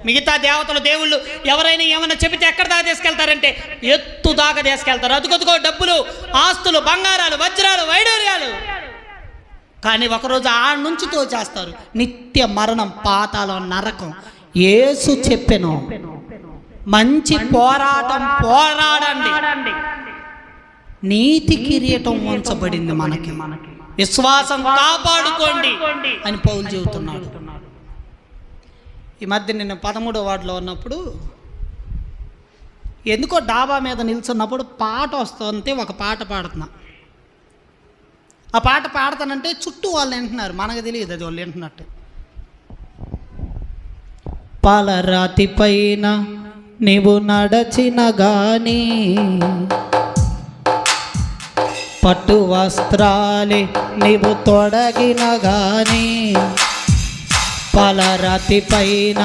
మిగతా దేవతలు దేవుళ్ళు ఎవరైనా ఏమైనా చెబితే ఎక్కడ దాకా తీసుకెళ్తారంటే ఎత్తు దాకా తీసుకెళ్తారు. అదుగదుగో డబ్బులు, ఆస్తులు, బంగారాలు, వజ్రాలు, వైడూర్యాలు. కానీ ఒకరోజు ఆ నుంచి తోచేస్తారు. నిత్య మరణం, పాతాళం, నరకం. యేసు చెప్పెను, మంచి పోరాటం పోరాడండి, నీతి కిరీటం ఉంచబడింది మనకి, విశ్వాసం కాపాడుకోండి అని పౌలు చెబుతున్నాడు. ఈ మధ్య నేను 13వ వార్డులో ఉన్నప్పుడు ఎందుకో డాబా మీద నిల్చున్నప్పుడు పాట వస్తుంటే ఒక పాట పాడుతున్నా. ఆ పాట పాడతానంటే చుట్టూ వాళ్ళు వింటున్నారు, మనకు తెలియదు అది వాళ్ళు వింటున్నట్టు. పాలరాతి పైన నీవు నడచిన గాని, పట్టు వస్త్రాలే నీవు తొడగిన గాని, పాలరాతి పైన